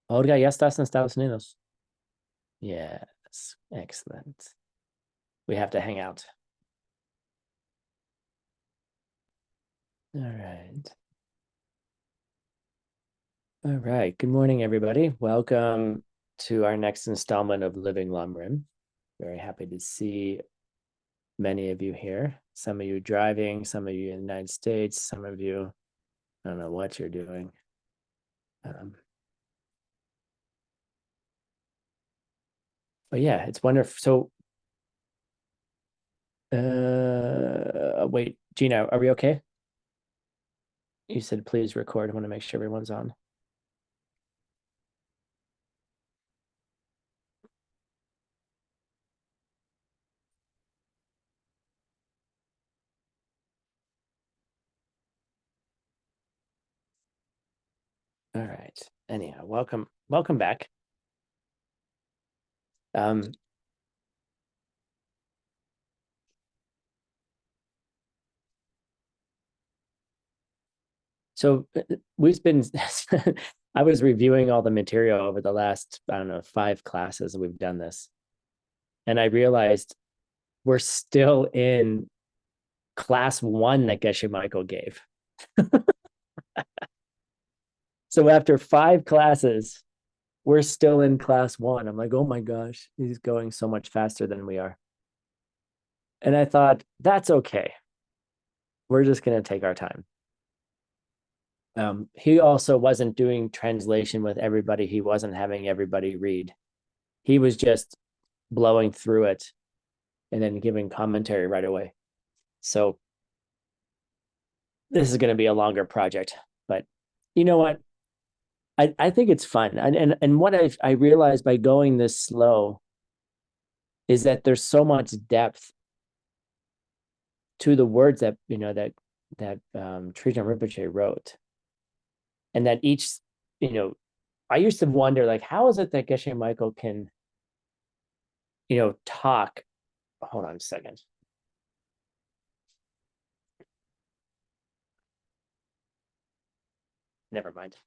Olga, ¿ya estás en Estados Unidos? Yes, excellent. We have to hang out. All right. All right. Good morning, everybody. Welcome to our next installment of Living Lam Rim. Very happy to see many of you here. Some of you driving, some of you in the United States, some of you, I don't know what you're doing. But yeah, it's wonderful. So, wait, Gina, are we okay? You said please record. I want to make sure everyone's on. All right. Anyhow, welcome back. Um, so we've been I was reviewing all the material over the last, I don't know, 5 classes we've done this. And I realized we're still in class 1 that Geshe Michael gave. So after 5 classes, we're still in class 1. I'm like, oh my gosh, he's going so much faster than we are. And I thought, that's okay. We're just going to take our time. He also wasn't doing translation with everybody. He wasn't having everybody read. He was just blowing through it and then giving commentary right away. So this is going to be a longer project, but you know what? I think it's fun. And what I realized by going this slow is that there's so much depth to the words that, Trijang Rinpoche wrote. And that each, I used to wonder, like, how is it that Geshe Michael can, talk? Hold on a second. Never mind.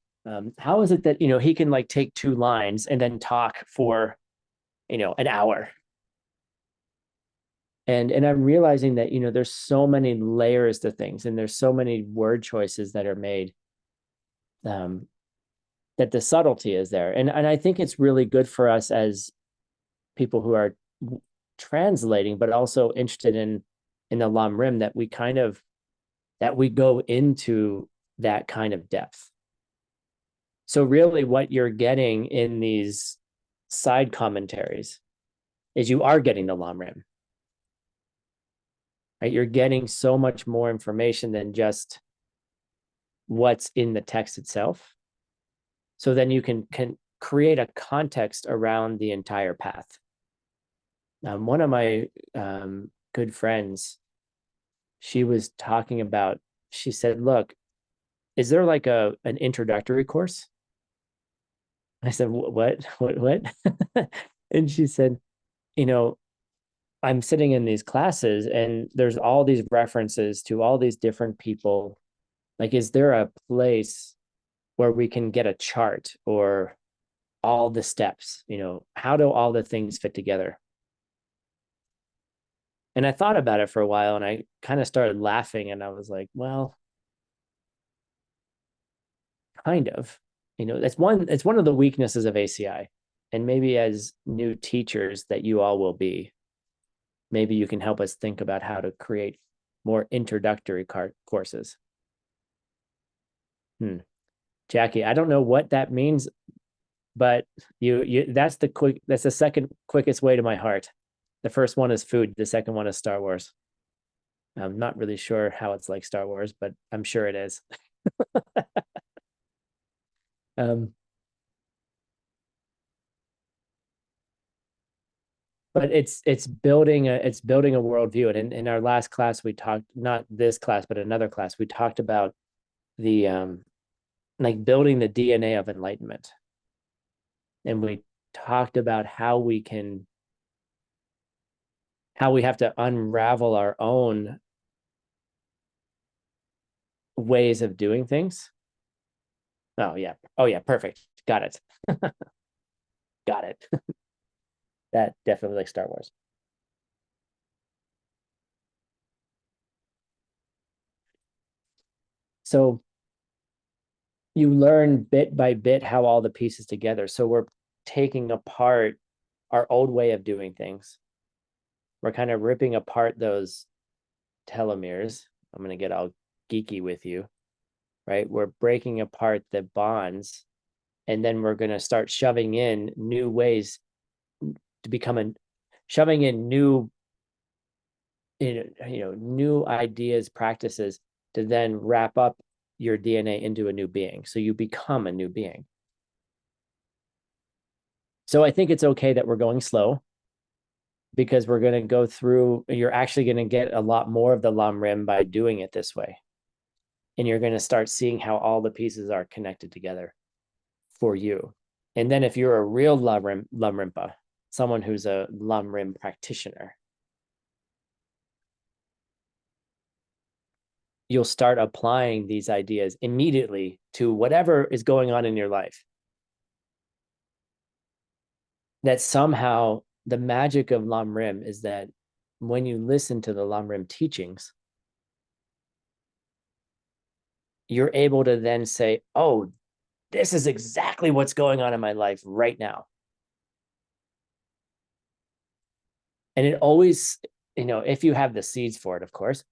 How is it that he can like take 2 lines and then talk for an hour? And I'm realizing that there's so many layers to things, and there's so many word choices that are made, that the subtlety is there, and I think it's really good for us as people who are translating, but also interested in the Lam Rim, that we go into that kind of depth. So really what you're getting in these side commentaries is you are getting the Lam Rim, right? You're getting so much more information than just what's in the text itself. So then you can create a context around the entire path. One of my good friends, she was talking about, she said, look, is there like an introductory course? I said, what? And she said, you know, I'm sitting in these classes and there's all these references to all these different people. Like, is there a place where we can get a chart or all the steps? How do all the things fit together? And I thought about it for a while and I kind of started laughing, and I was like, well, kind of. It's one of the weaknesses of ACI. And maybe as new teachers that you all will be, maybe you can help us think about how to create more introductory courses. Jackie, I don't know what that means, but that's the second quickest way to my heart. The first one is food. The second one is Star Wars. I'm not really sure how it's like Star Wars, but I'm sure it is. um, but it's building a worldview. And in our last class, we talked, not this class, but another class, we talked about the like building the DNA of enlightenment. And we talked about how we have to unravel our own ways of doing things. Oh yeah. Perfect. Got it. Got it. That definitely like Star Wars. So you learn bit by bit how all the pieces together. So we're taking apart our old way of doing things. We're kind of ripping apart those telomeres. I'm going to get all geeky with you, right? We're breaking apart the bonds, and then we're going to start shoving in new ways to become a shoving in new new ideas, practices to then wrap up your DNA into a new being. So you become a new being. So I think it's okay that we're going slow, because we're going to go through, you're actually going to get a lot more of the Lam Rim by doing it this way. And you're going to start seeing how all the pieces are connected together for you. And then if you're a real Lam Rimpa, someone who's a Lam Rim practitioner, you'll start applying these ideas immediately to whatever is going on in your life. That somehow the magic of Lam Rim is that when you listen to the Lam Rim teachings, you're able to then say, oh, this is exactly what's going on in my life right now. And it always, if you have the seeds for it, of course,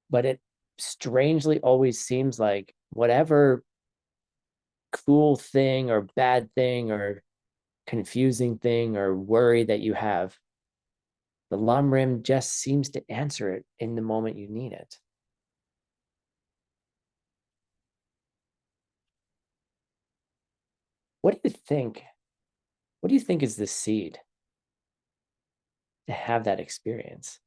but it strangely always seems like whatever cool thing or bad thing or confusing thing or worry that you have, the Lam Rim just seems to answer it in the moment you need it. What do you think? What do you think is the seed to have that experience?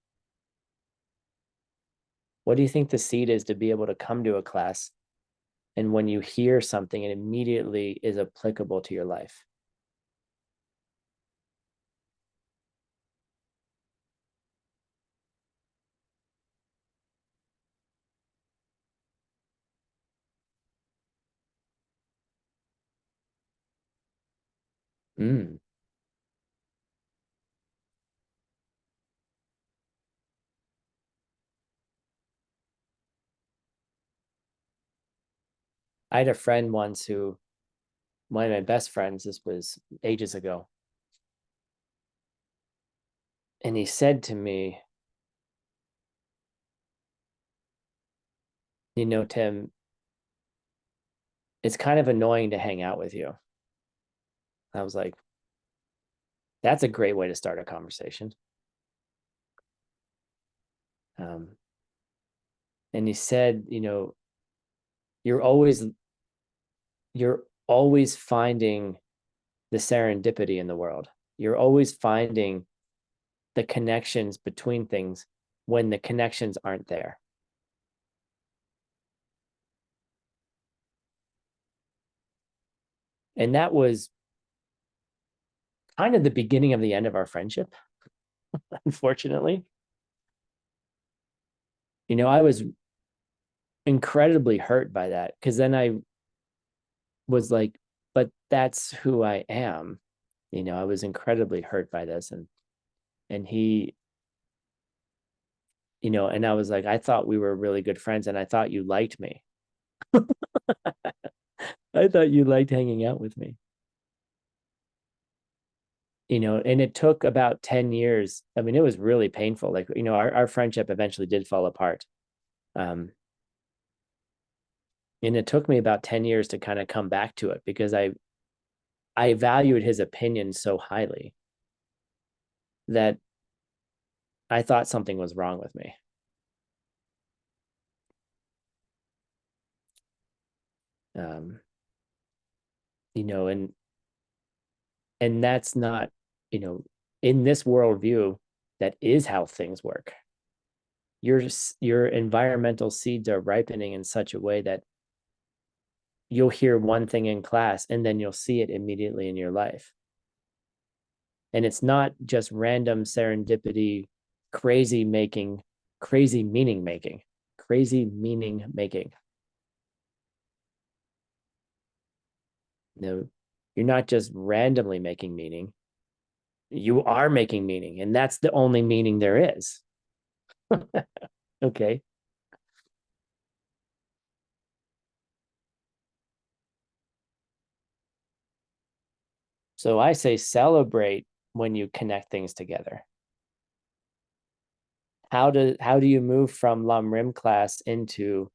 What do you think the seed is to be able to come to a class, and when you hear something, it immediately is applicable to your life? Mm. I had a friend once who, one of my best friends, this was ages ago, and he said to me, Tim, it's kind of annoying to hang out with you. I was like, that's a great way to start a conversation. Um, and he said, you're always you're always finding the serendipity in the world. You're always finding the connections between things when the connections aren't there. And that was kind of the beginning of the end of our friendship, unfortunately. I was incredibly hurt by that, because then I was like, but that's who I am. I was incredibly hurt by this. And he, and I was like, I thought we were really good friends, and I thought you liked me. I thought you liked hanging out with me. And it took about 10 years. I mean, it was really painful. Like, our friendship eventually did fall apart. And it took me about 10 years to kind of come back to it, because I valued his opinion so highly that I thought something was wrong with me. Um, and that's not, in this worldview, that is how things work. Your environmental seeds are ripening in such a way that you'll hear one thing in class, and then you'll see it immediately in your life. And it's not just random serendipity, crazy making, crazy meaning making, crazy meaning making. You're not just randomly making meaning. You are making meaning, and that's the only meaning there is. Okay. So I say celebrate when you connect things together. How do you move from Lam Rim class into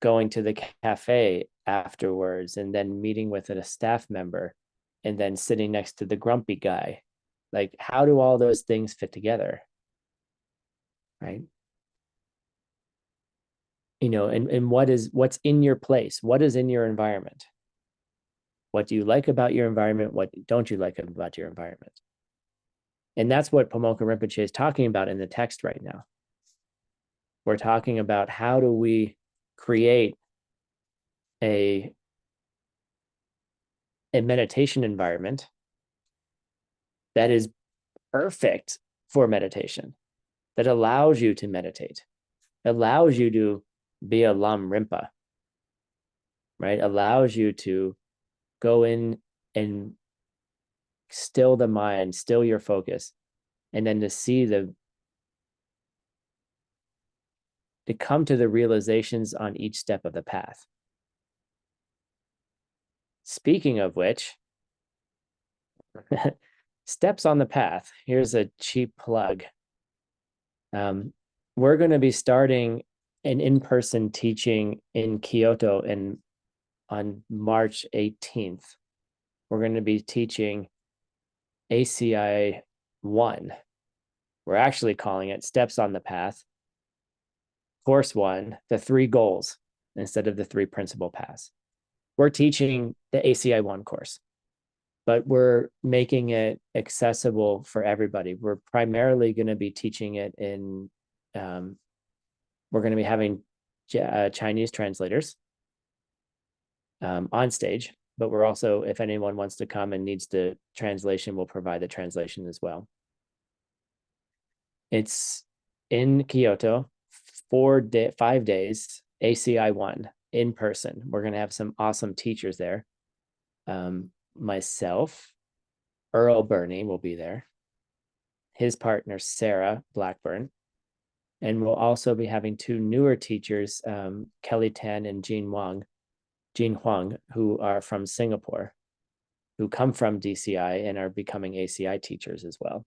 going to the cafe afterwards and then meeting with a staff member and then sitting next to the grumpy guy? Like, how do all those things fit together? Right. And what's in your place? What is in your environment? What do you like about your environment? What don't you like about your environment? And that's what Pomoka Rinpoche is talking about in the text right now. We're talking about how do we create a meditation environment that is perfect for meditation, that allows you to meditate, allows you to be a Lam Rimpa, right? Allows you to go in and still the mind, still your focus, and then to come to the realizations on each step of the path. Speaking of which, steps on the path. Here's a cheap plug. We're going to be starting an in-person teaching in Kyoto on March 18th. We're going to be teaching ACI 1. We're actually calling it Steps on the Path. Course 1, the 3 goals instead of the 3 principal paths. We're teaching the ACI 1 course, but we're making it accessible for everybody. We're primarily going to be teaching it in, we're going to be having Chinese translators on stage, but we're also, if anyone wants to come and needs the translation, we'll provide the translation as well. It's in Kyoto, 5 days, ACI 1 in person. We're going to have some awesome teachers there. Myself, Earl Burney will be there, his partner, Sarah Blackburn. And we'll also be having 2 newer teachers, Kelly Tan and Jean Huang, who are from Singapore, who come from DCI and are becoming ACI teachers as well.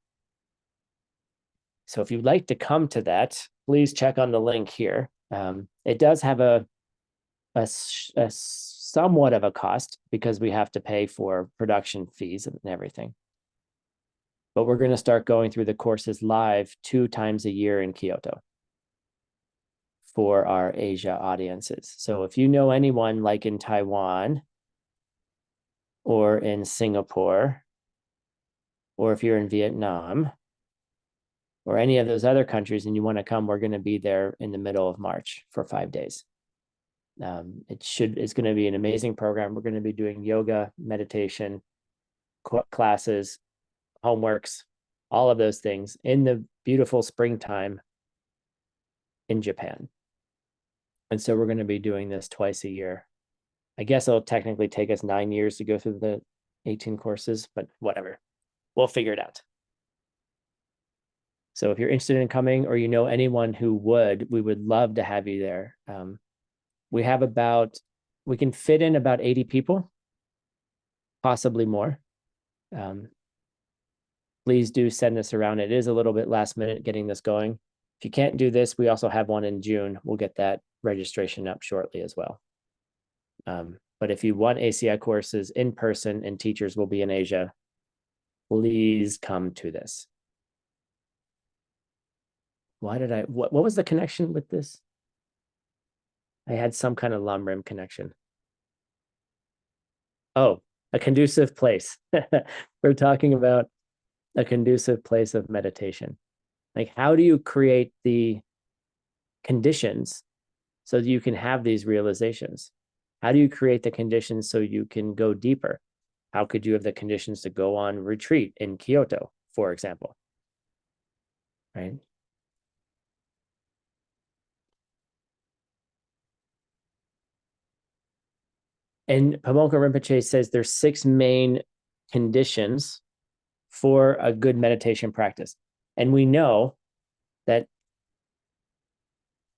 So if you'd like to come to that, please check on the link here. It does have a somewhat of a cost because we have to pay for production fees and everything. But we're going to start going through the courses live 2 times a year in Kyoto for our Asia audiences. So if you know anyone like in Taiwan or in Singapore, or if you're in Vietnam or any of those other countries and you want to come, we're going to be there in the middle of March for 5 days. It's going to be an amazing program. We're going to be doing yoga, meditation, classes, homeworks, all of those things in the beautiful springtime in Japan. And so we're going to be doing this twice a year. I guess it'll technically take us 9 years to go through the 18 courses, but whatever. We'll figure it out. So if you're interested in coming or you know anyone who would, we would love to have you there. We can fit in about 80 people, possibly more. Please do send this around. It is a little bit last minute getting this going. If you can't do this, we also have one in June. We'll get that registration up shortly as well. But if you want ACI courses in person and teachers will be in Asia, please come to this. What was the connection with this? I had some kind of Lam Rim connection. Oh, a conducive place. We're talking about a conducive place of meditation. Like, how do you create the conditions so that you can have these realizations? How do you create the conditions so you can go deeper? How could you have the conditions to go on retreat in Kyoto, for example? Right? And Pamonka Rinpoche says there's 6 main conditions for a good meditation practice. And we know that,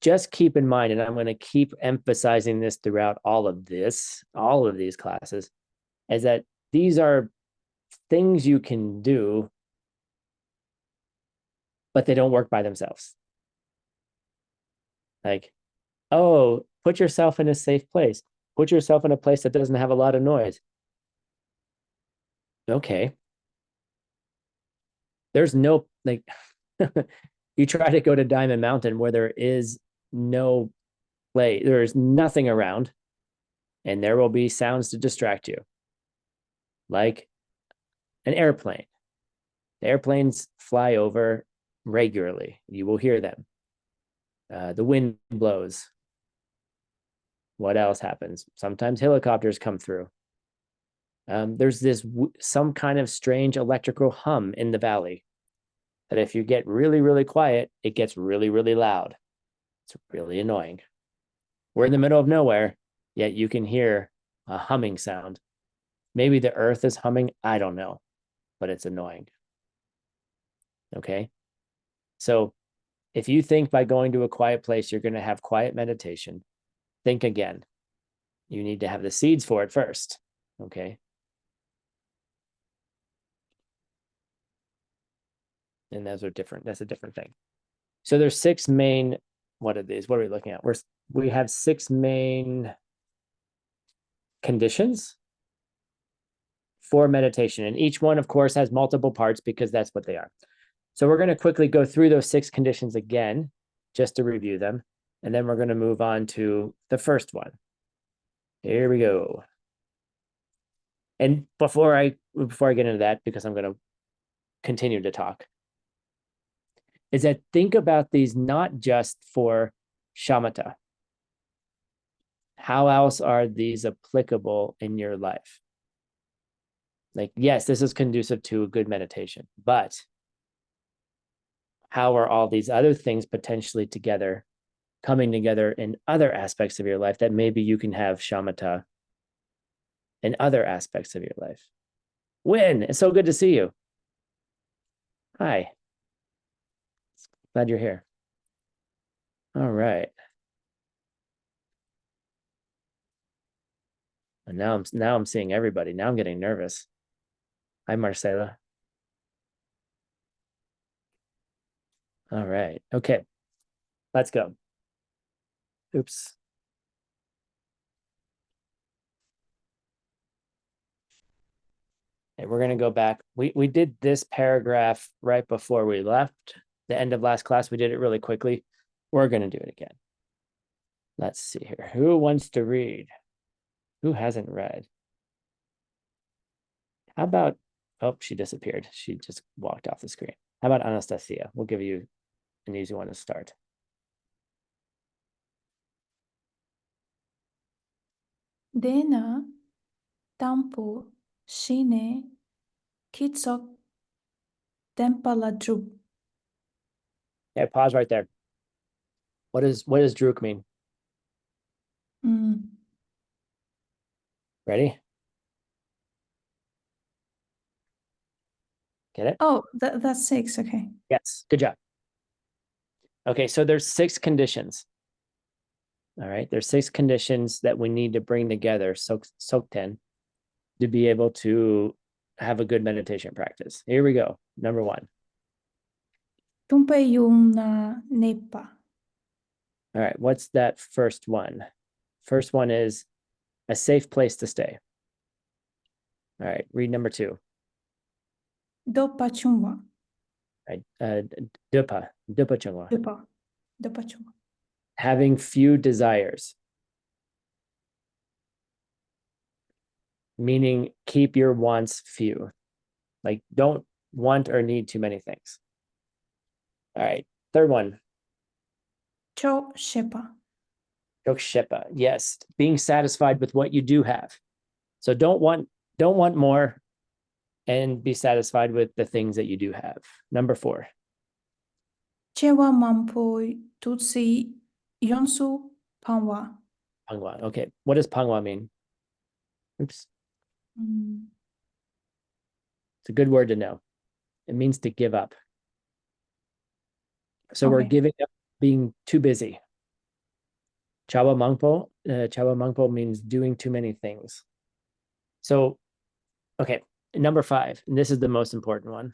just keep in mind, and I'm going to keep emphasizing this throughout all of these classes, is that these are things you can do, but they don't work by themselves. Like, oh, put yourself in a safe place. Put yourself in a place that doesn't have a lot of noise. Okay. There's no, like, you try to go to Diamond Mountain where there is no play, there is nothing around, and there will be sounds to distract you, like an airplane. The airplanes fly over regularly. You will hear them. The wind blows. What else happens? Sometimes helicopters come through. There's some kind of strange electrical hum in the valley that if you get really, really quiet, it gets really, really loud. It's really annoying. We're in the middle of nowhere, yet you can hear a humming sound. Maybe the earth is humming. I don't know, but it's annoying. Okay. So if you think by going to a quiet place, you're going to have quiet meditation, think again. You need to have the seeds for it first. Okay. And those are different. That's a different thing. So there's 6 main, what are these? What are we looking at? We have 6 main conditions for meditation. And each one, of course, has multiple parts because that's what they are. So we're going to quickly go through those 6 conditions again, just to review them. And then we're going to move on to the first one. Here we go. And before I get into that, because I'm going to continue to talk, is that think about these not just for shamatha. How else are these applicable in your life? Like, yes, this is conducive to a good meditation, but how are all these other things potentially coming together in other aspects of your life that maybe you can have shamatha in other aspects of your life? Win, it's so good to see you. Hi. Glad you're here. All right. And now I'm seeing everybody. Now I'm getting nervous. Hi, Marcela. All right. Okay. Let's go. Oops. And we're going to go back. We did this paragraph right before we left. The end of last class, we did it really quickly. We're going to do it again. Let's see here. Who wants to read? Who hasn't read? How about, oh, she disappeared. She just walked off the screen. How about Anastasia? We'll give you an easy one to start. Dena, tampo, shine, kitsok, tempaladrup. Okay, pause right there. What does druk mean? Ready? Get it? Oh, that's 6. Okay. Yes, good job. Okay, so there's 6 conditions. All right, there's 6 conditions that we need to bring together, sokten, to be able to have a good meditation practice. Here we go. Number 1. Tumpe yung na nepa. All right, what's that first one? First one is a safe place to stay. All right, read number 2. Dopa chungwa. Right, dupa chungwa. Dopa chungwa. Having few desires, meaning keep your wants few. Like, don't want or need too many things. All right, third one. Cho shepa. Yokshepa, yes, being satisfied with what you do have. So don't want more, and be satisfied with the things that you do have. Number 4. Chewa mampo tutsi yonsu panwa. Pangwa. Okay, what does pangwa mean? Oops. Mm, It's a good word to know. It means to give up. So we're okay. giving up being too busy. Chawa Mangpo means doing too many things. So, okay, number 5, and this is the most important one.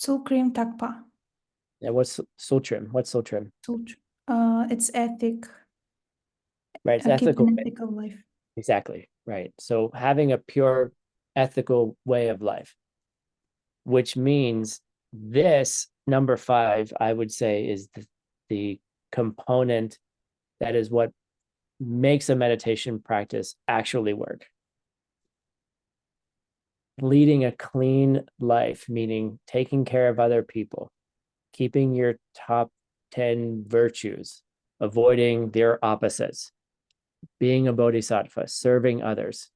Sulcrim takpa. Yeah, what's sultrim? What's sultrim? It's ethic. Right, it's Keep ethical. an ethical life. Exactly, right. So having a pure ethical way of life, which means this number 5, I would say, is the component that is what makes a meditation practice actually work. Leading a clean life, meaning taking care of other people, keeping your top 10 virtues, avoiding their opposites, being a bodhisattva, serving others.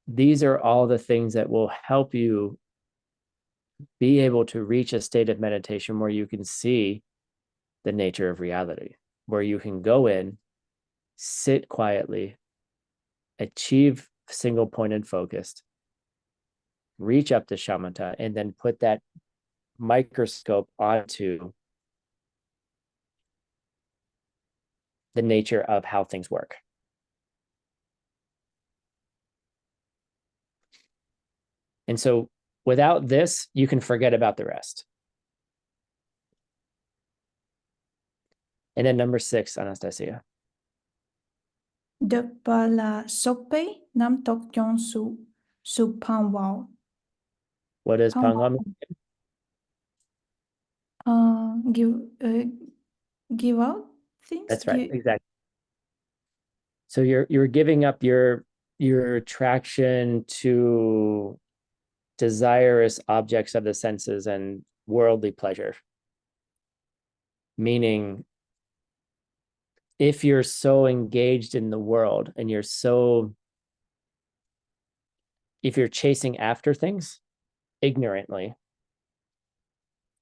These are all the things that will help you be able to reach a state of meditation where you can see the nature of reality, where you can go in, sit quietly, achieve single pointed focus, reach up to shamatha, and then put that microscope onto the nature of how things work. And so without this, you can forget about the rest. And then number 6, Anastasia. De pala sope nam tok yon su panwao. What does Pangwa mean? Give out things. That's right, exactly. So you're giving up your attraction to desirous objects of the senses and worldly pleasure. Meaning, if you're so engaged in the world and if you're chasing after things ignorantly,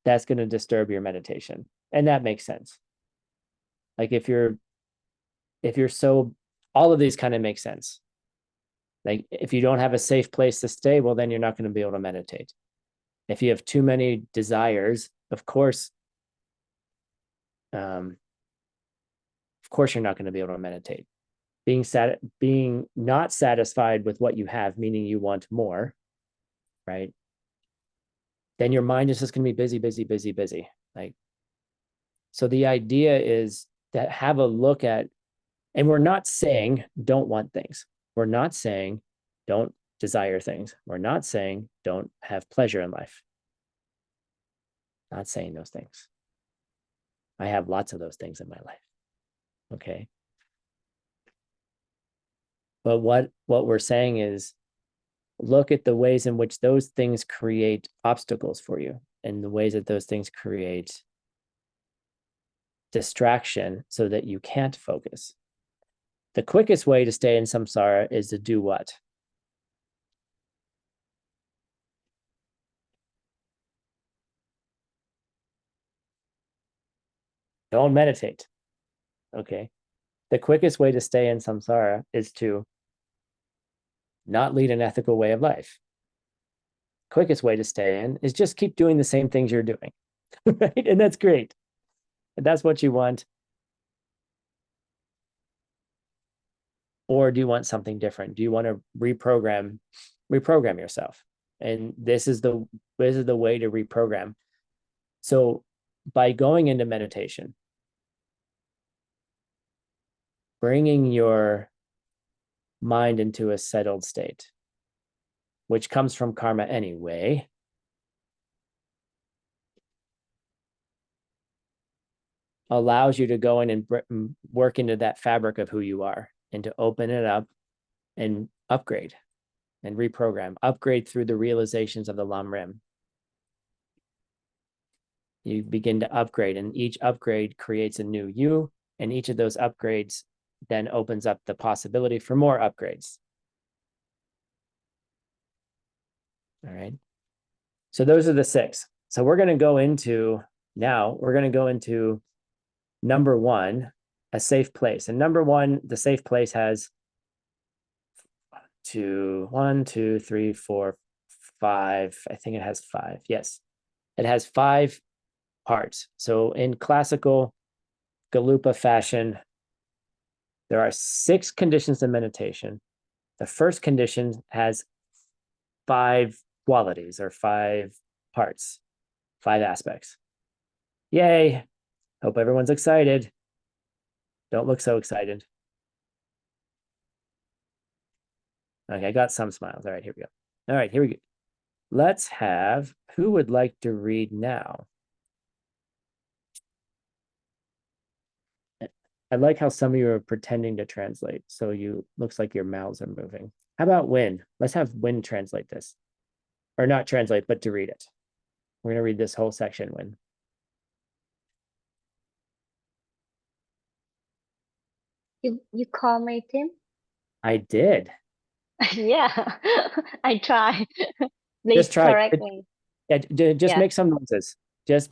that's going to disturb your meditation. And that makes sense. Like if you're so, all of these kind of make sense. Like if you don't have a safe place to stay, well, then you're not going to be able to meditate. If you have too many desires, of course you're not going to be able to meditate. Being not satisfied with what you have, meaning you want more, right? Then your mind is just going to be busy. Like, so the idea is that have a look at, and we're not saying don't want things. We're not saying don't desire things. We're not saying don't have pleasure in life. Not saying those things. I have lots of those things in my life. Okay. But what we're saying is look at the ways in which those things create obstacles for you and the ways that those things create distraction so that you can't focus. The quickest way to stay in samsara is to do what? Don't meditate. Okay. The quickest way to stay in samsara is to not lead an ethical way of life. Quickest way to stay in is just keep doing the same things you're doing. Right? And that's great. And that's what you want. Or do you want something different? Do you want to reprogram yourself? And this is the way to reprogram. So by going into meditation, bringing your mind into a settled state, which comes from karma anyway, allows you to go in and work into that fabric of who you are and to open it up and upgrade and reprogram, upgrade through the realizations of the Lam Rim. You begin to upgrade, and each upgrade creates a new you, and each of those upgrades then opens up the possibility for more upgrades. All right. So those are the 6. So we're going to go into number 1, a safe place. And number one, the safe place has one, two, three, four, five. I think it has five. Yes, it has five parts. So in classical Galupa fashion, there are 6 conditions of meditation. The first condition has 5 qualities or 5 parts, 5 aspects. Yay. Hope everyone's excited. Don't look so excited. Okay, I got some smiles. All right, here we go. All right, here we go. Let's have, who would like to read now? I like how some of you are pretending to translate. So you looks like your mouths are moving. How about Win? Let's have Win translate this. Or not translate, but to read it. We're going to read this whole section, Win. You call me Tim? I did. Yeah, I try. Please Just try. correct me. Yeah, just Yeah. make some noises. Just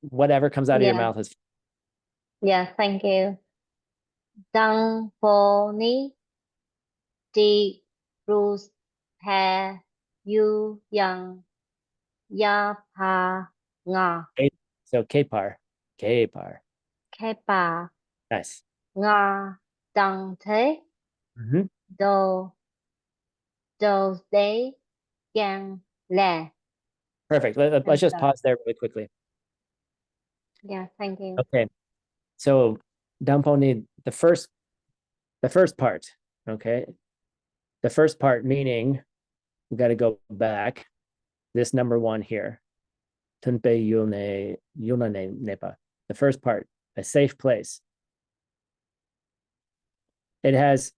whatever comes out of your mouth is. Yeah, thank you. Dang po ni di rus he yu yang ya pa nga So Kapar. Kapar. kepa Nice. nga dang thế do do they yang le. Perfect. Let's just pause there really quickly. Yeah, thank you. Okay. So Damponi, the first part. Okay. The first part meaning we got to go back. This number 1 here. Tunpe yulne nepa. The first part, a safe place. It has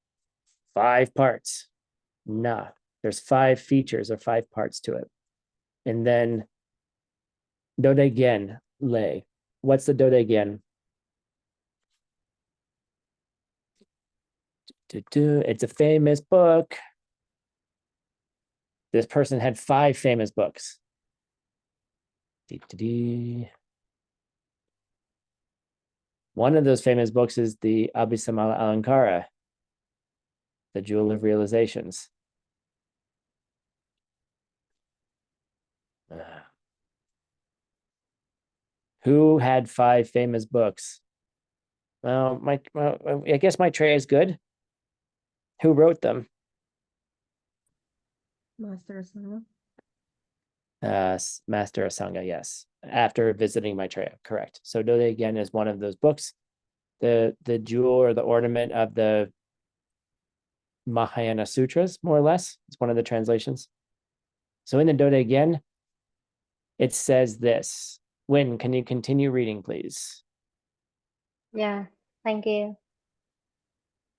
5 parts. Na. There's 5 features or 5 parts to it. And then Dodegen lay. What's the Dodegen? It's a famous book. This person had 5 famous books. One of those famous books is the Abhisamala Alankara, the Jewel of Realizations. Who had 5 famous books? Well, I guess my tray is good. Who wrote them? Master Asanga. Master Asanga, yes. After visiting Maitreya, correct. So Dode again is one of those books. The jewel or the ornament of the Mahayana Sutras, more or less. It's one of the translations. So in the Dode again, it says this. Win, can you continue reading, please? Yeah, thank you.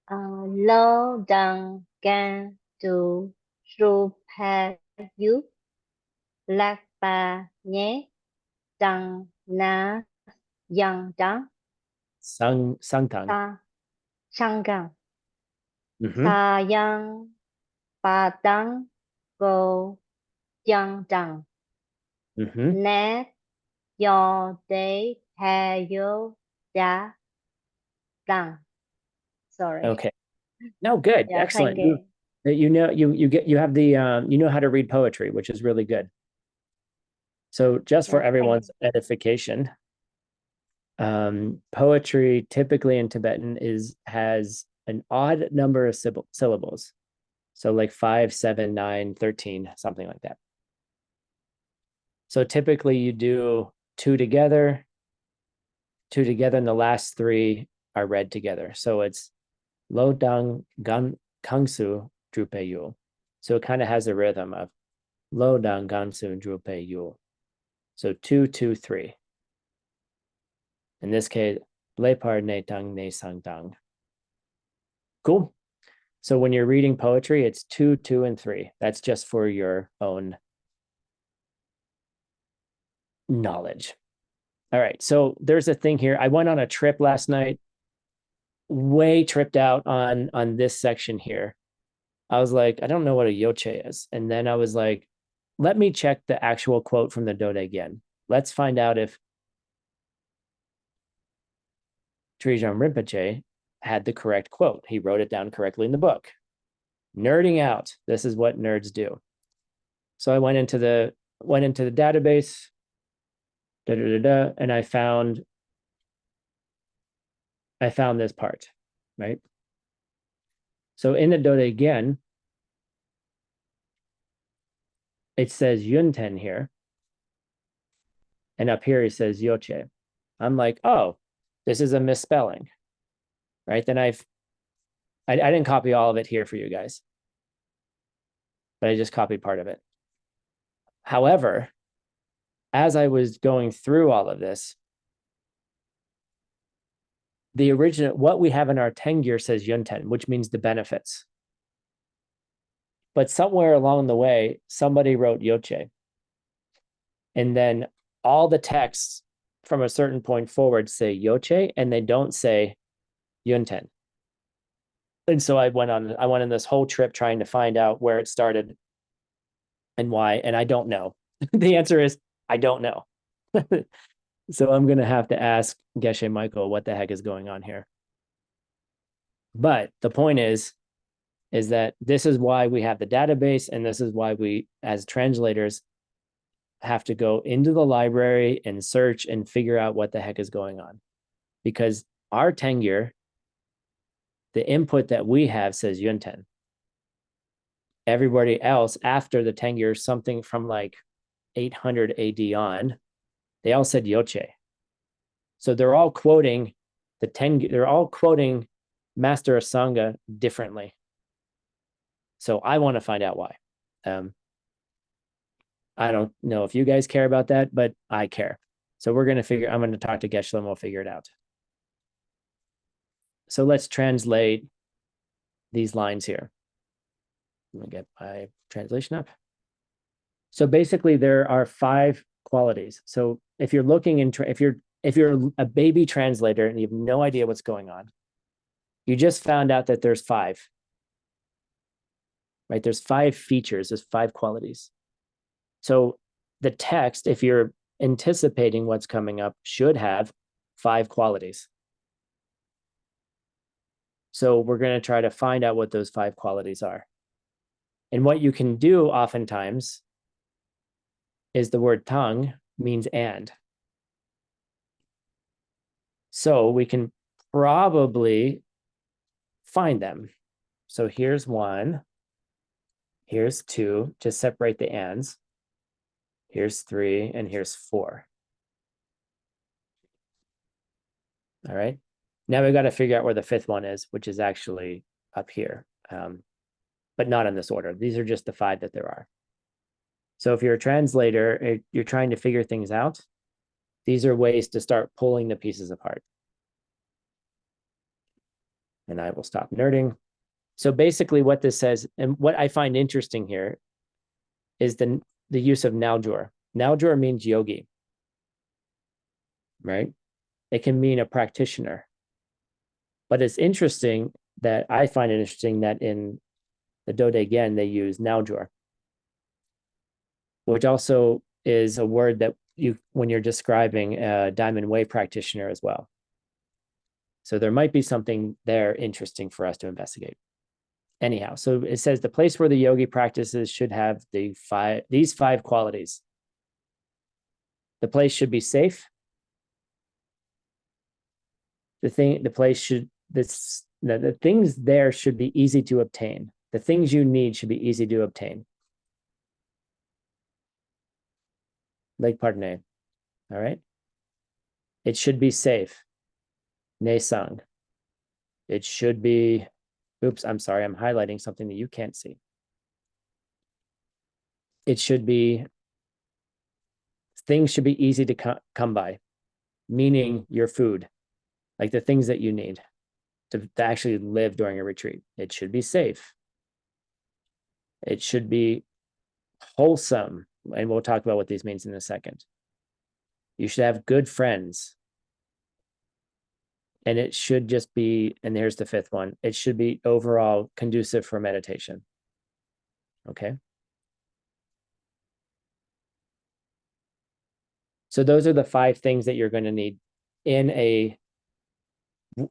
Lo dang gan tu ru pa yu lạc bà nhé dang na yang dang Sangtang. sa sanggang Mm-hmm. sa yang ba dang go yang dang Mm-hmm. nét yo de ha yo da dang. Sorry. Okay. No, good. Yeah, Excellent. thank you. You have the you know how to read poetry, which is really good. So just for Yeah, everyone's edification, poetry typically in Tibetan has an odd number of syllables. So like 5, 7, 9, 13, something like that. So typically you do 2 together, and the last 3 are read together. So it's Lo Dang Gan Kangsu Drupe Yul. So it kind of has a rhythm of Lo Dang Gansu Drupe Yul. So 2, 2, 3. In this case, Lepar Ne Tang Ne Sang Dang. Cool. So when you're reading poetry, it's 2, 2, and 3. That's just for your own knowledge. All right. So there's a thing here. I went on a trip last night, way tripped out on this section here. I was like, I don't know what a yoche is. And then I was like, let me check the actual quote from the Dode again. Let's find out if Trijang Rinpoche had the correct quote. He wrote it down correctly in the book. Nerding out. This is what nerds do. So I went into the database, and I found this part, right? So in the Dodegen, it says Yunten here. And up here, it says Yoche. I'm like, oh, this is a misspelling, right? Then I didn't copy all of it here for you guys, but I just copied part of it. However, as I was going through all of this, the original, what we have in our Tengyur says Yunten, which means the benefits. But somewhere along the way, somebody wrote Yoche. And then all the texts from a certain point forward say Yoche, and they don't say Yunten. And so I went on this whole trip trying to find out where it started and why, and I don't know. The answer is I don't know. So I'm going to have to ask Geshe Michael what the heck is going on here. But the point is that this is why we have the database, and this is why we, as translators, have to go into the library and search and figure out what the heck is going on. Because our Tengyur, the input that we have says Yunten. Everybody else after the Tengyur, something from like 800 AD on, they all said Yoche. So they're all quoting the Tengyur, they're all quoting Master Asanga differently. So I want to find out why. I don't know if you guys care about that, but I care. So I'm going to talk to Geshe and we'll figure it out. So let's translate these lines here. Let me get my translation up. So basically there are 5 qualities. So if you're looking in, if you're a baby translator and you have no idea what's going on, you just found out that there's 5, right? There's 5 features, there's 5 qualities. So the text, if you're anticipating what's coming up, should have 5 qualities. So we're going to try to find out what those 5 qualities are. And what you can do oftentimes is the word tongue means and. So we can probably find them. So here's 1, here's 2, just separate the ands. Here's 3, and here's 4. All right. Now we've got to figure out where the 5th one is, which is actually up here, but not in this order. These are just the 5 that there are. So if you're a translator, you're trying to figure things out, these are ways to start pulling the pieces apart. And I will stop nerding. So basically what this says, and what I find interesting here, is the use of Naljur. Naljur means yogi, right? It can mean a practitioner. But it's interesting that I find it interesting that in the Dodegen, they use Naljur, which also is a word that when you're describing a Diamond Way practitioner as well. So there might be something there interesting for us to investigate. Anyhow, so it says the place where the yogi practices should have these 5 qualities. The place should be safe. The things there should be easy to obtain. The things you need should be easy to obtain. Like Parne. All right. It should be safe. Ne sang. It should be, oops, I'm sorry, I'm highlighting something that you can't see. It should be, things should be easy to come by, meaning your food, like the things that you need to actually live during a retreat. It should be safe. It should be wholesome. And we'll talk about what these means in a second. You should have good friends. And it should just be, and here's the 5th one, it should be overall conducive for meditation. Okay. So those are the 5 things that you're going to need in a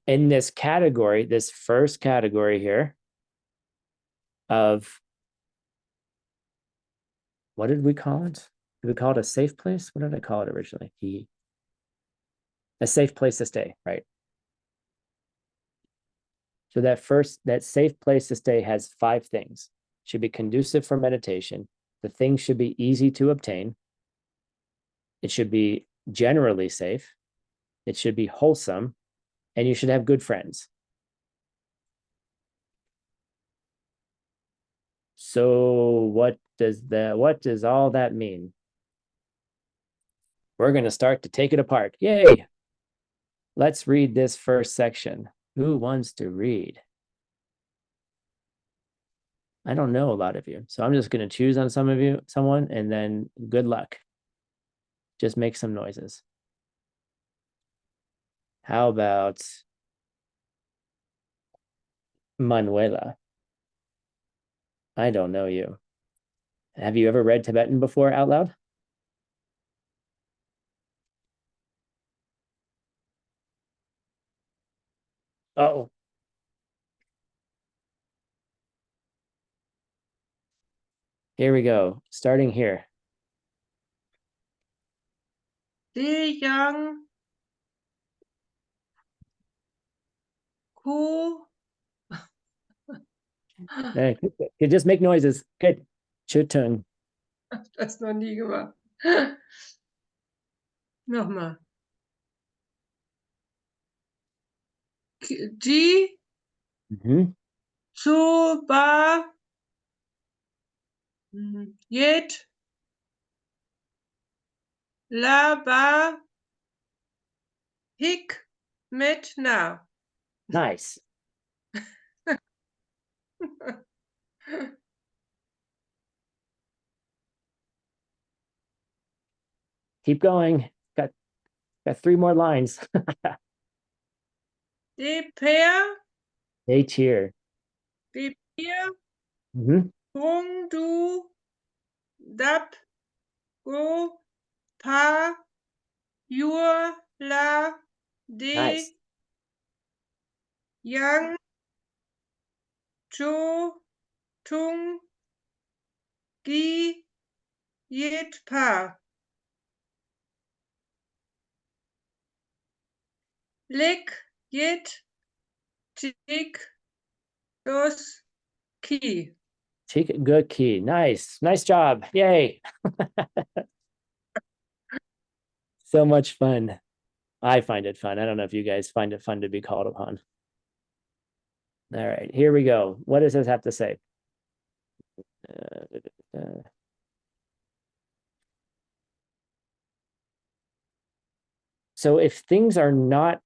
in this category, this first category here of, what did we call it? Did we call it a safe place? What did I call it originally? A safe place to stay, right? So that safe place to stay has 5 things. Should be conducive for meditation. The things should be easy to obtain. It should be generally safe. It should be wholesome, and you should have good friends. So what does all that mean? We're going to start to take it apart. Yay! Let's read this first section. Who wants to read? I don't know a lot of you, so I'm just going to choose on someone, and then good luck. Just make some noises. How about Manuela? I don't know you. Have you ever read Tibetan before out loud? Oh. Here we go. Starting here. Die Yang Ku. You just make noises. Good. Chutung. Das noch nie gemacht. Nochmal. Die Zu Ba Yet La Ba Hik Met Na. Nice. Keep going. Got 3 more lines. Die Per They cheer. Die Pier Mhm. Kung Du Dap Go Pa Yur La De Nice. Yang Cho Tung Gi Yet Pa Lek Yet Tik Dos Ki. Take a good key. Nice. Nice job. Yay. So much fun. I find it fun. I don't know if you guys find it fun to be called upon. All right, here we go. What does this have to say? So if things are not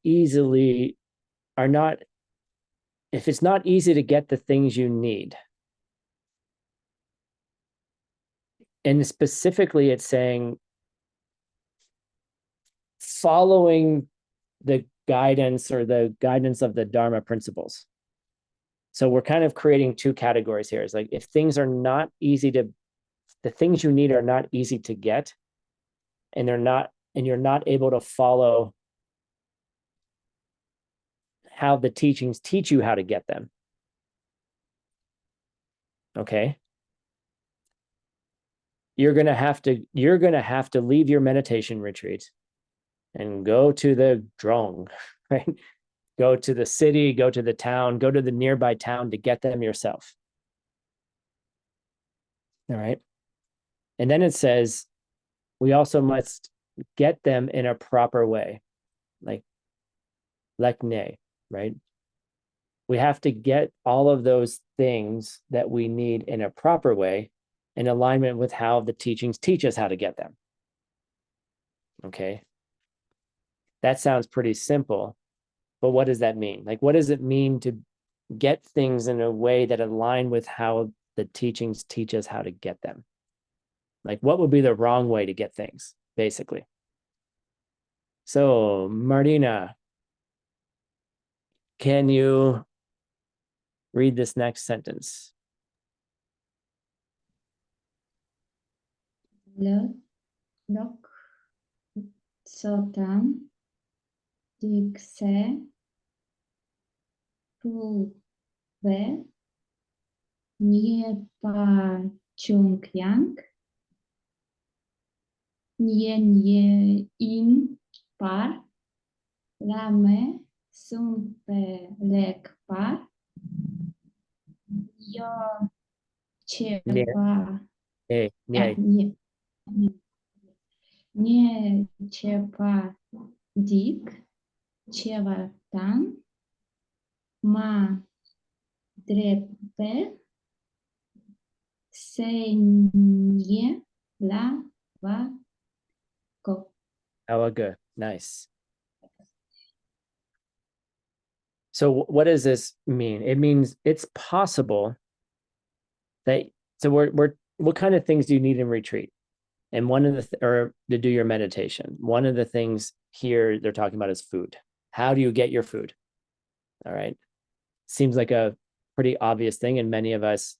if it's not easy to get the things you need, and specifically it's saying following the guidance or the guidance of the Dharma principles. So we're kind of creating 2 categories here. It's like if things are not easy to, the things you need are not easy to get, and you're not able to follow how the teachings teach you how to get them. Okay. You're going to have to leave your meditation retreat and go to the drong, right? Go to the city, go to the town, go to the nearby town to get them yourself. All right. And then it says, we also must get them in a proper way, like lekne, right? We have to get all of those things that we need in a proper way in alignment with how the teachings teach us how to get them. Okay. That sounds pretty simple, but what does that mean? Like, what does it mean to get things in a way that align with how the teachings teach us how to get them? Like, what would be the wrong way to get things, basically? So, Martina, can you read this next sentence? Lok Sotam Dikse Pulve nie paciąg nie in par rame sunt pe lekpar yo Nie, ceva nie. nie ceva dic ceva tan ma drepe se nie la va co. Oh, good. Nice. So what does this mean? It means it's possible that, so what kind of things do you need in retreat? And one of the, or to do your meditation, one of the things here they're talking about is food. How do you get your food? All right. Seems like a pretty obvious thing. And many of us,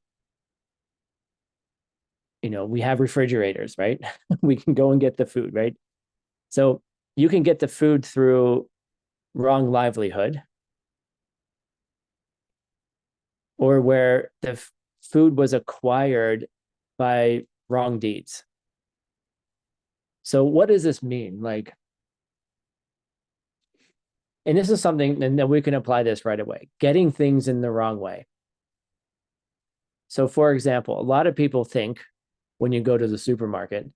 we have refrigerators, right? We can go and get the food, right? So you can get the food through wrong livelihood, or where the food was acquired by wrong deeds. So what does this mean? Like, and this is something, and then we can apply this right away, getting things in the wrong way. So for example, a lot of people think when you go to the supermarket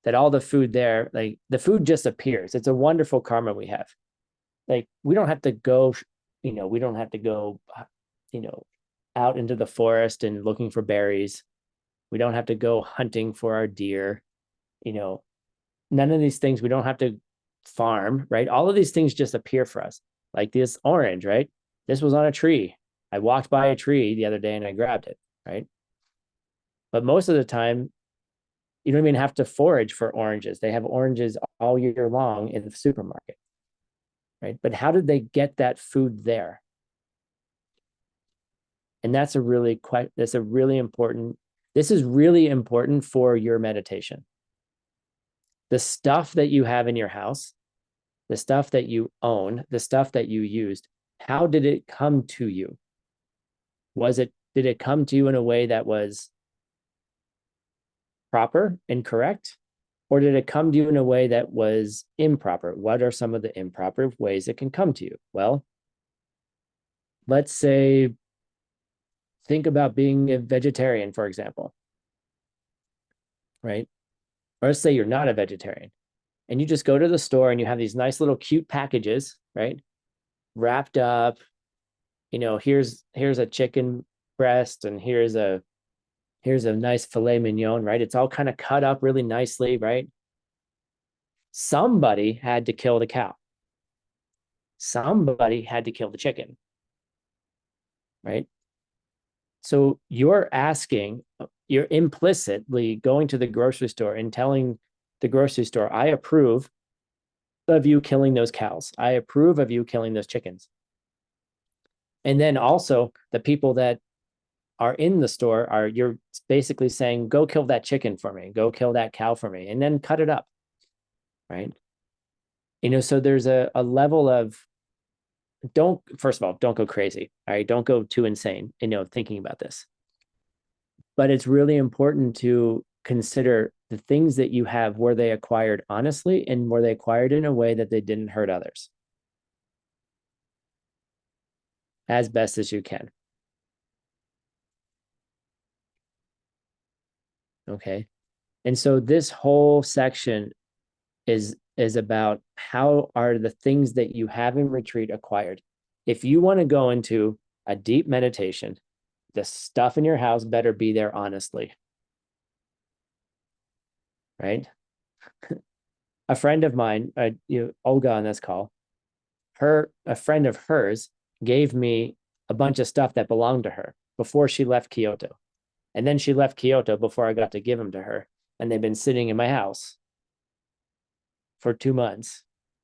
that all the food there, like the food just appears. It's a wonderful karma we have. Like we don't have to go, we don't have to go, out into the forest and looking for berries. We don't have to go hunting for our deer. None of these things, we don't have to farm, right? All of these things just appear for us. Like this orange, right? This was on a tree. I walked by a tree the other day and I grabbed it, right? But most of the time, you don't even have to forage for oranges. They have oranges all year long in the supermarket, right? But how did they get that food there? And that's a really important, this is really important for your meditation. The stuff that you have in your house, the stuff that you own, the stuff that you used, how did it come to you? Did it come to you in a way that was proper and correct? Or did it come to you in a way that was improper? What are some of the improper ways it can come to you? Well, let's say, think about being a vegetarian, for example, right? Or let's say you're not a vegetarian and you just go to the store and you have these nice little cute packages, right? Wrapped up, here's a chicken breast and here's a nice filet mignon, right? It's all kind of cut up really nicely, right? Somebody had to kill the cow. Somebody had to kill the chicken, right? So you're implicitly going to the grocery store and telling the grocery store, I approve of you killing those cows. I approve of you killing those chickens. And then also the people that are in the store you're basically saying, go kill that chicken for me, go kill that cow for me, and then cut it up, right? So there's a level of, first of all, don't go crazy, all right? Don't go too insane, thinking about this. But it's really important to consider the things that you have, were they acquired honestly and were they acquired in a way that they didn't hurt others, as best as you can. Okay. And so this whole section is about how are the things that you have in retreat acquired. If you want to go into a deep meditation, the stuff in your house better be there honestly, right? A friend of mine, Olga on this call, a friend of hers gave me a bunch of stuff that belonged to her before she left Kyoto. And then she left Kyoto before I got to give them to her. And they've been sitting in my house for 2 months,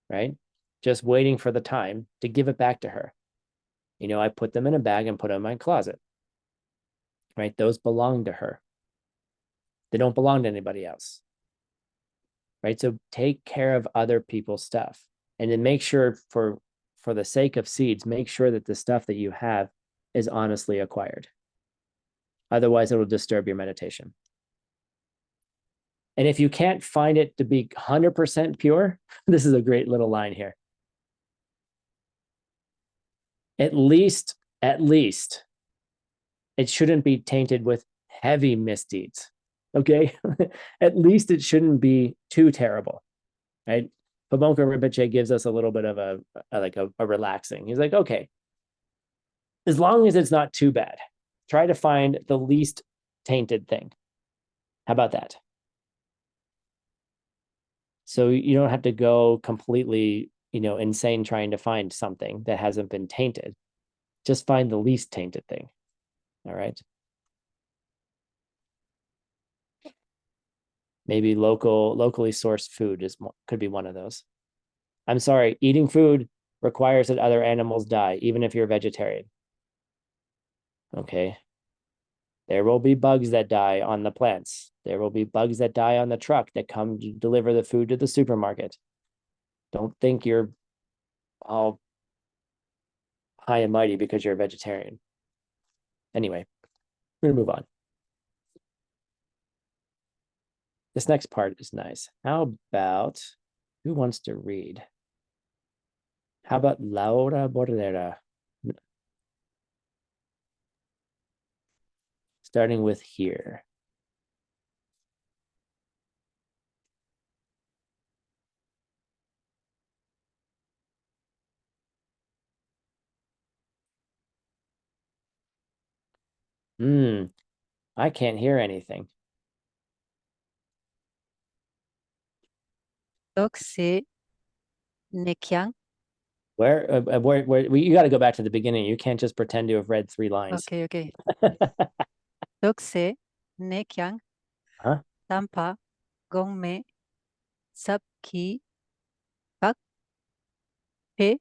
right? Just waiting for the time to give it back to her. I put them in a bag and put them in my closet, right? Those belong to her. They don't belong to anybody else, right? So take care of other people's stuff, and then make sure for for the sake of seeds, make sure that the stuff that you have is honestly acquired. Otherwise, it will disturb your meditation. And if you can't find it to be 100% pure, this is a great little line here. At least, it shouldn't be tainted with heavy misdeeds. Okay? At least it shouldn't be too terrible, right? Pabonka Rinpoche gives us a little bit of a relaxing. He's like, okay, as long as it's not too bad, try to find the least tainted thing. How about that? So you don't have to go completely, insane trying to find something that hasn't been tainted. Just find the least tainted thing. All right. Maybe locally sourced food could be one of those. I'm sorry, eating food requires that other animals die, even if you're a vegetarian. Okay. There will be bugs that die on the plants. There will be bugs that die on the truck that come to deliver the food to the supermarket. Don't think you're all high and mighty because you're a vegetarian. Anyway, we're gonna move on. This next part is nice. How about, who wants to read? How about Laura Bordera? Starting with here. I can't hear anything. Dokse Nekyang. Where you got to go back to the beginning. You can't just pretend to have read 3 lines. Okay. Dokse Nekyang. Huh? Tampa Gongme Sabki Bak Pe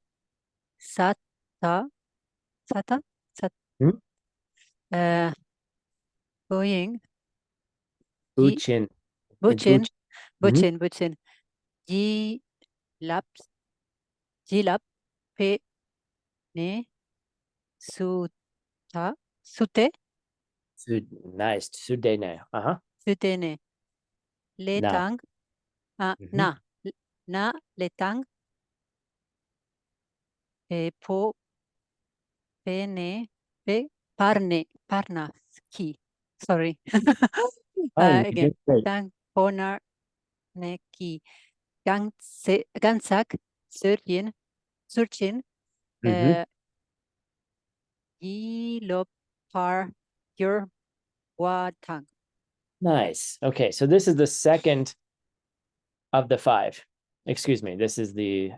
Sata Sat Boeing Buchin. Buchin Ji Lap Pe Ne Suta Sute Nice. Sudene. Sutene Letang Na Letang Po Pene Pe Parna Ski. Sorry. Again. Tang Ponar Neki Gansak Surchin Yilopar Your Watang. Nice. Okay, so this is the second of the 5. Excuse me. This is the,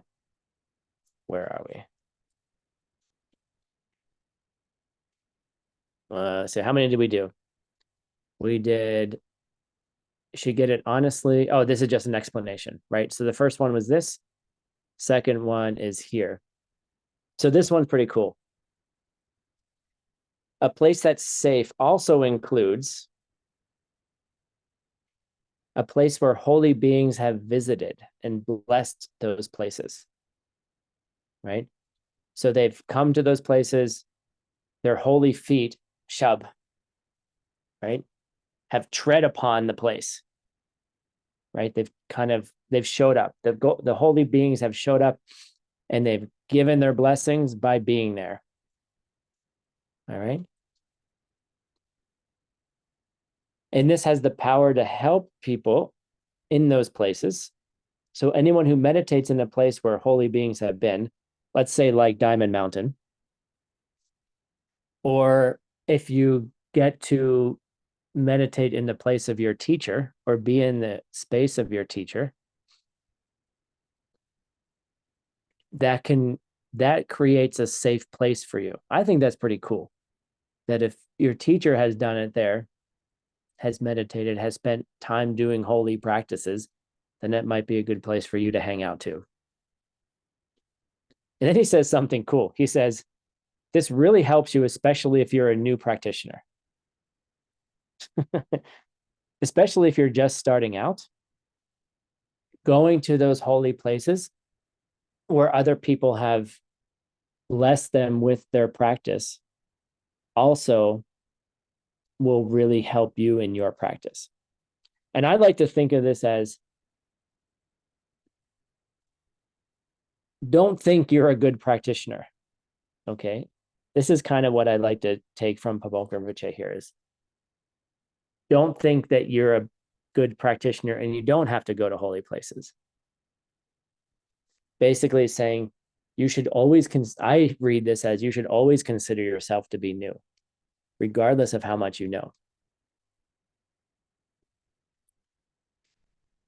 where are we? So how many did we do? We did, should get it honestly. Oh, this is just an explanation, right? So the first one was this. Second one is here. So this one's pretty cool. A place that's safe also includes a place where holy beings have visited and blessed those places, right? So they've come to those places, their holy feet, shab, right, have tread upon the place, right? They've showed up. The holy beings have showed up and they've given their blessings by being there. All right. And this has the power to help people in those places. So anyone who meditates in a place where holy beings have been, let's say like Diamond Mountain, or if you get to meditate in the place of your teacher or be in the space of your teacher, that creates a safe place for you. I think that's pretty cool. That if your teacher has done it there, has meditated, has spent time doing holy practices, then that might be a good place for you to hang out too. And then he says something cool. He says, this really helps you, especially if you're a new practitioner. Especially if you're just starting out, going to those holy places where other people have bless them with their practice also will really help you in your practice. And I like to think of this as, don't think you're a good practitioner. Okay. This is kind of what I like to take from Pabonka Rinpoche here is, don't think that you're a good practitioner and you don't have to go to holy places. Basically saying you should always, I read this as you should always consider yourself to be new, regardless of how much you know.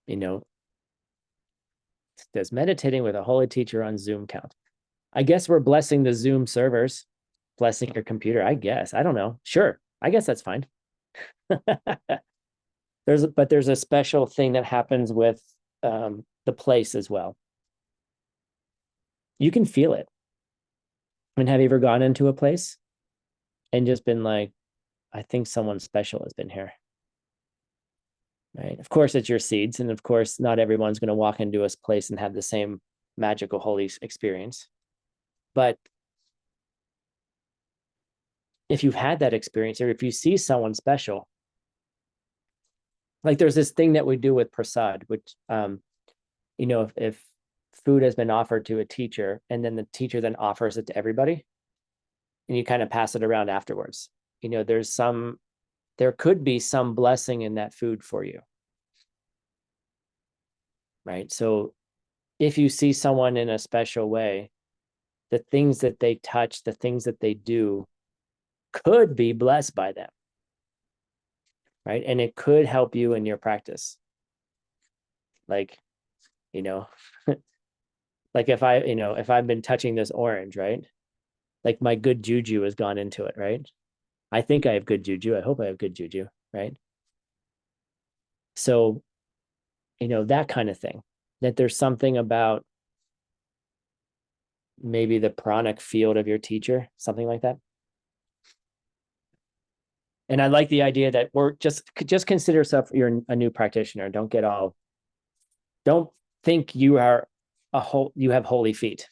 You know, does meditating with a holy teacher on Zoom count? I guess we're blessing the Zoom servers, blessing your computer. I guess, I don't know. Sure. I guess that's fine. There's a special thing that happens with the place as well. You can feel it. I mean, have you ever gone into a place and just been like, I think someone special has been here? Right. Of course, it's your seeds. And of course, not everyone's going to walk into a place and have the same magical holy experience. But if you've had that experience, or if you see someone special, like there's this thing that we do with prasad, which, you know, if food has been offered to a teacher and then the teacher then offers it to everybody and you kind of pass it around afterwards, you know, there could be some blessing in that food for you. Right. So if you see someone in a special way, the things that they touch, the things that they do could be blessed by them. Right. And it could help you in your practice. Like, you know, like if I've been touching this orange, right? Like my good juju has gone into it, right? I think I have good juju. I hope I have good juju, right? So, you know, that kind of thing, that there's something about maybe the pranic field of your teacher, something like that. And I like the idea that we're just consider yourself, you're a new practitioner. Don't think you are you have holy feet.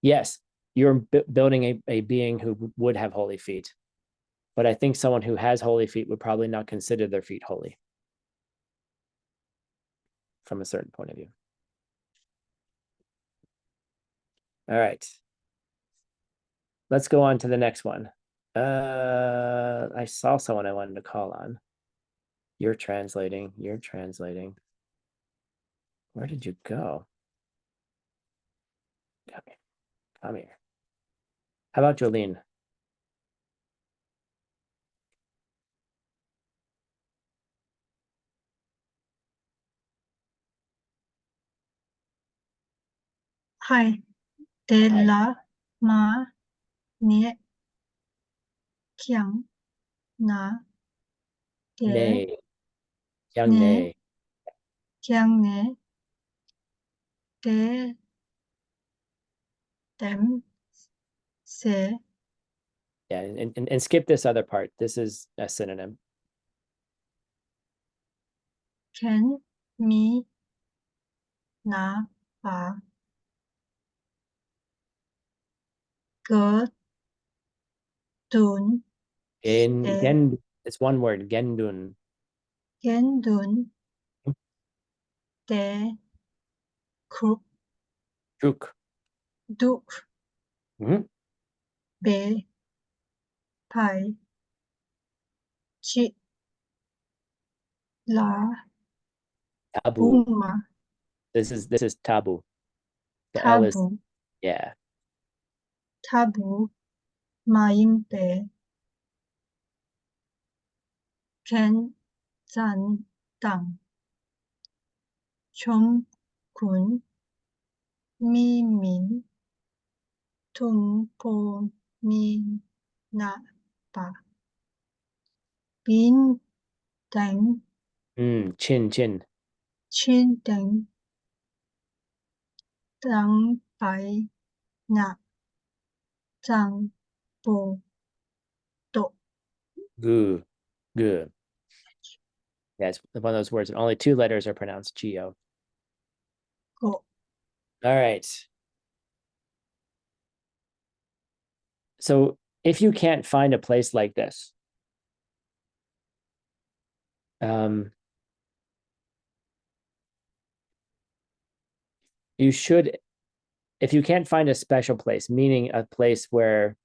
Yes, you're building a being who would have holy feet. But I think someone who has holy feet would probably not consider their feet holy from a certain point of view. All right. Let's go on to the next one. I saw someone I wanted to call on. You're translating. Where did you go? Come here. How about Jolene? Hai, de la ma nie kyang na de Nay. Young ne nay. kyang ne de dem se Yeah, and skip this other part. This is a synonym. ken mi na ba ge dun Gen, it's one word, gendun. gen dun de kruk Truk. duk Mhm. be pai chi la Tabu. buma This is tabu. The L is, tabu yeah. tabu ma be ken zan dang chom kun mi min tung po mi na ba bin dang Chin. chin dang dang bai na zang bo do Gu. Gu. Yeah, it's one of those words, and only 2 letters are pronounced G-O. go All right. So if you can't find a place like this, you should, if you can't find a special place, meaning a place where,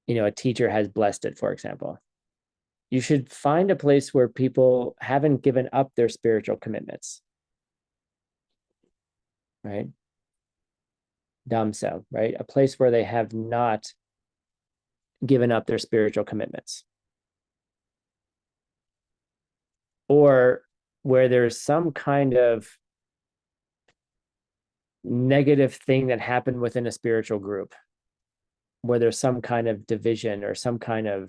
a teacher has blessed it, for example, you should find a place where people haven't given up their spiritual commitments, right? Damsel, right? A place where they have not given up their spiritual commitments. Or where there's some kind of negative thing that happened within a spiritual group, where there's some kind of division or some kind of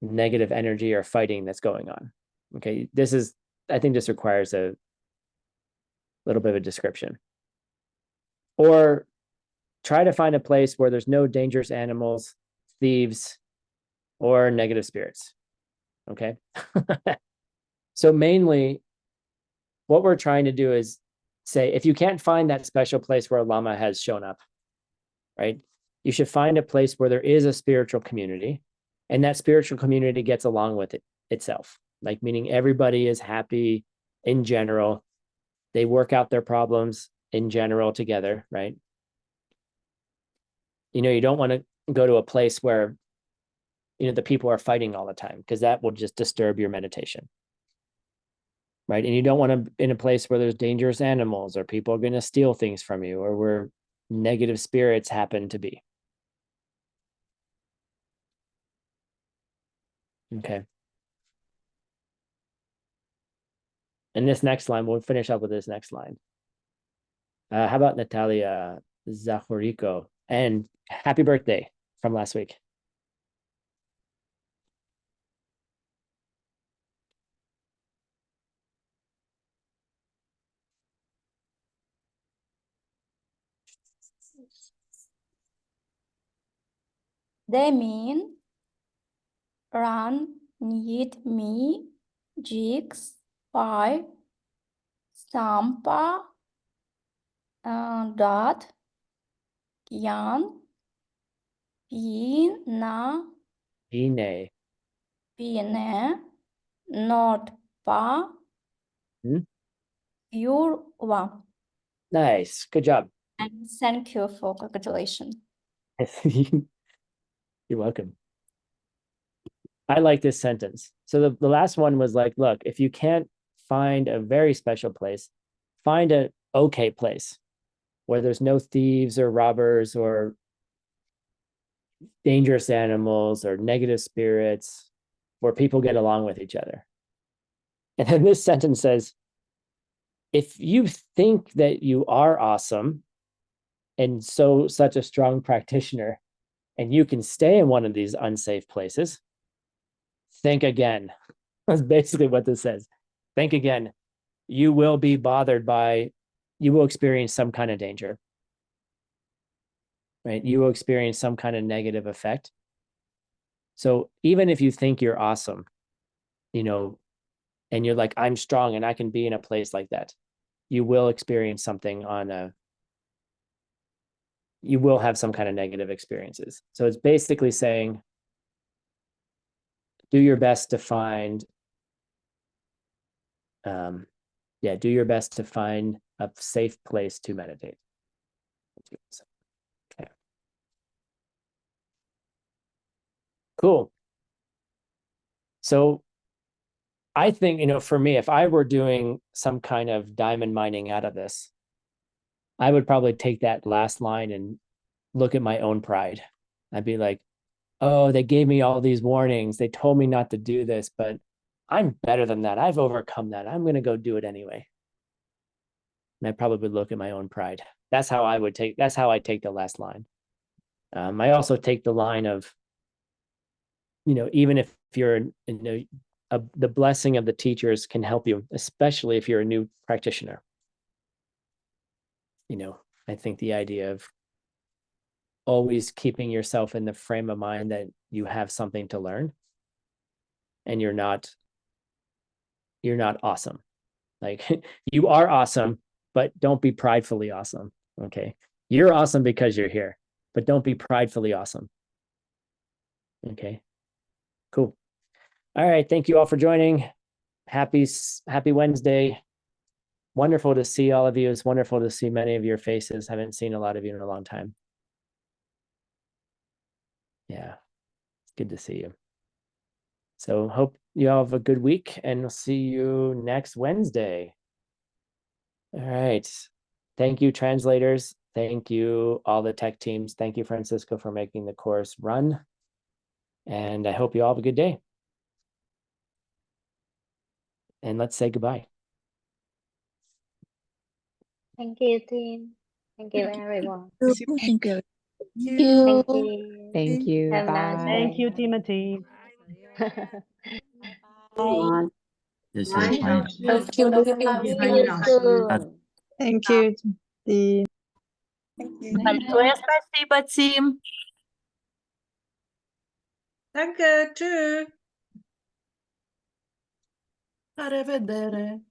negative energy or fighting that's going on. Okay, I think this requires a little bit of a description. Or try to find a place where there's no dangerous animals, thieves, or negative spirits. Okay. So mainly what we're trying to do is say, if you can't find that special place where a Lama has shown up, right, you should find a place where there is a spiritual community, and that spiritual community gets along with it itself, like meaning everybody is happy in general. They work out their problems in general together, right? You don't want to go to a place where, the people are fighting all the time, because that will just disturb your meditation, right? And you don't want to in a place where there's dangerous animals or people are going to steal things from you, or where negative spirits happen to be. Okay. And this next line, we'll finish up with this next line. How about Natalia Zachoriko? And happy birthday from last week. Demin ran niet me jigs by Sampa dat Gyan Pina Ine. Pine not pa Yurwa. Nice. Good job. And thank you for congratulations. You're welcome. I like this sentence. So the last one was like, look, if you can't find a very special place, find an okay place where there's no thieves or robbers or dangerous animals or negative spirits, where people get along with each other. And then this sentence says, if you think that you are awesome and such a strong practitioner, and you can stay in one of these unsafe places, think again. That's basically what this says. Think again. You will be bothered you will experience some kind of danger, right? You will experience some kind of negative effect. So even if you think you're awesome, and you're like, I'm strong and I can be in a place like that, you will experience something you will have some kind of negative experiences. So it's basically saying, do your best to find, do your best to find a safe place to meditate. Okay. Cool. So I think, for me, if I were doing some kind of diamond mining out of this, I would probably take that last line and look at my own pride. I'd be like, oh, they gave me all these warnings. They told me not to do this, but I'm better than that. I've overcome that. I'm going to go do it anyway. And I probably would look at my own pride. That's how I take the last line. I also take the line of, even if you're, the blessing of the teachers can help you, especially if you're a new practitioner. I think the idea of always keeping yourself in the frame of mind that you have something to learn, and you're not awesome. Like, you are awesome, but don't be pridefully awesome. Okay. You're awesome because you're here. but don't be pridefully awesome. Okay, cool. All right, thank you all for joining. Happy Wednesday. Wonderful to see all of you. It's wonderful to see many of your faces. Haven't seen a lot of you in a long time. Yeah, it's good to see you. So hope you all have a good week, and we'll see you next Wednesday. All right. Thank you, translators. Thank you, all the tech teams. Thank you, Francisco, for making the course run. And I hope you all have a good day. And let's say goodbye. Thank you, Tim. Thank you, everyone. Thank you. Thank you. Thank you. Have a nice Bye. Thank day. you, Timothy. Everyone. This is Bye, fine. Thank you. See you soon. Thank you. The Bye-bye. Спасибо, Тим. Danke, tschüss. Arrivederci.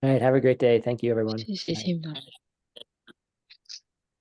All right. Have a great day. Thank you, everyone. 谢谢 Bye. Tim 老师。